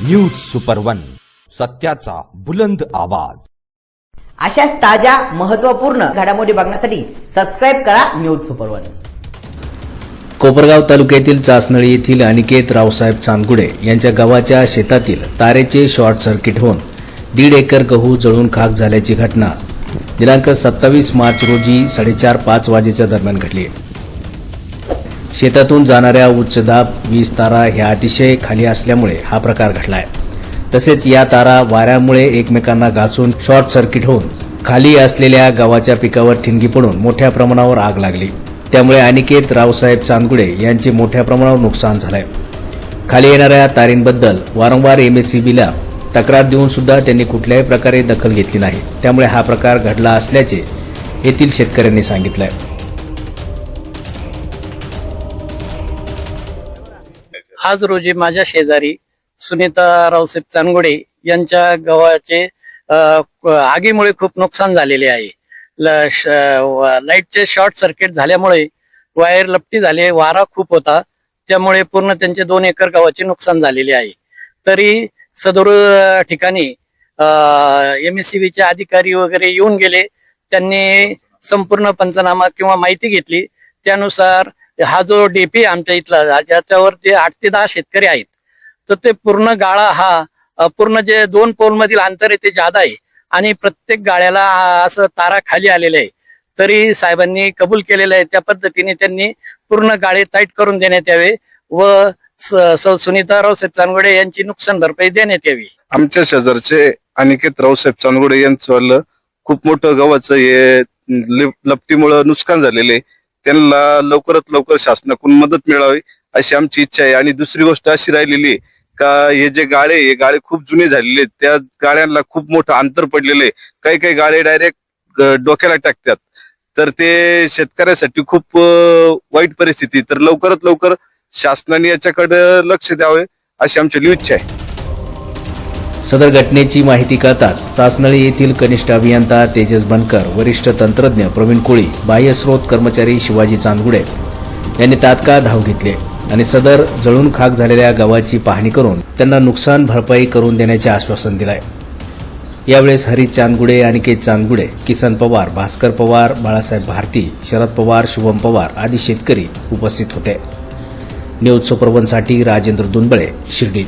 News super one, सत्याचा बुलंद आवाज। अशाच ताज्या महत्त्वपूर्ण घडामोडी बघण्यासाठी सबस्क्राइब करा न्यूज सुपर वन। कोपरगाव तालुक्यातील चासनळी येथील अनिकेत रावसाहेब चांदगुडे यांच्या गावाच्या शेतातील तारेचे शॉर्ट सर्किट होऊन 1.5 एकर गहू जळून खाक झाल्याची घटना दिनांक 27 मार्च रोजी 4:30-5 वाजेच्या दरम्यान घडली। शेतातून जाणाऱ्या उच्च दाब वीज तारा ह्या अतिशय खाली असल्यामुळे हा प्रकार घडलाय। तसेच या तारा वाऱ्यामुळे एकमेकांना घासून शॉर्ट सर्किट होऊन खाली असलेल्या गव्हाच्या पिकावर ठिणगी पडून मोठ्या प्रमाणावर आग लागली। त्यामुळे अनिकेत रावसाहेब चांदगुडे यांचे मोठ्या प्रमाणावर नुकसान झालंय। खाली येणाऱ्या तारींबद्दल वारंवार MSEBीला तक्रार देऊन सुद्धा त्यांनी कुठल्याही प्रकारे दखल घेतली नाही। त्यामुळे हा प्रकार घडला असल्याचे येथील शेतकऱ्यांनी सांगितलंय। आज रोजी माझ्या शेजारी सुनीता रावसाहेब चांदगुडे यांच्या गव्हाचे आगीमुळे खूप नुकसान झालेले आहे। लाईटचे शॉर्ट सर्किट झाल्यामुळे वायर लपटी झाले, वारा खूप होता, त्यामुळे पूर्ण त्यांचे 2 एकर गव्हाचे नुकसान झालेले आहे। तरी सदर ठिकाणी MSEBीचे अधिकारी वगैरे येऊन गेले, त्यांनी संपूर्ण पंचनामा किंवा माहिती घेतली। त्यानुसार हा जो DP आमच्या इथला ज्याच्यावर ते 8 ते 10 शेतकरी आहेत, तर ते पूर्ण गाळा हा पूर्ण जे 2 पोल मधील अंतर आहे ते जादा आहे आणि प्रत्येक गाळ्याला असं तारा खाली आलेला आहे। तरी साहेबांनी कबूल केलेलं आहे, त्या पद्धतीने त्यांनी पूर्ण गाळे टाईट करून देण्यात यावे व सुनीता रावसाहेब चांदगुडे यांची नुकसान भरपाई देण्यात यावी। आमच्या शेजारचे अनिकेत रावसाहेब चांदगुडे यांचं खूप मोठं गव्हाचं हे लपटीमुळे नुकसान झालेले, त्यांना लवकरात लवकर शासनाकडून मदत मिळावी अशी आमची इच्छा आहे। आणि दुसरी गोष्ट अशी राहिलेली का हे जे गाळे खूप जुने झालेले, त्या गाड्यांना खूप मोठं अंतर पडलेले, काही गाळे डायरेक्ट डोक्याला टाकतात, तर ते शेतकऱ्यासाठी खूप वाईट परिस्थिती। तर लवकरात लवकर शासनाने याच्याकडे लक्ष द्यावे अशी आमची इच्छा आहे। सदर घटनेची माहिती कळताच चासनळी येथील कनिष्ठ अभियंता तेजस बनकर, वरिष्ठ तंत्रज्ञ प्रवीण कोळी, बाह्यस्रोत कर्मचारी शिवाजी चांदगुडे यांनी तात्काळ धाव घेतली आणि सदर जळून खाक झालेल्या गावाची पाहणी करून त्यांना नुकसान भरपाई करून देण्याचे आश्वासन दिले। यावेळेस हरी चांदगुडे, अनिकेत चांदगुडे, किसन पवार, भास्कर पवार, बाळासाहेब भारती, शरद पवार, शुभम पवार आदी शेतकरी उपस्थित होते। न्यूज सुपर वन साठी राजेंद्र दुंबळे, शिर्डी।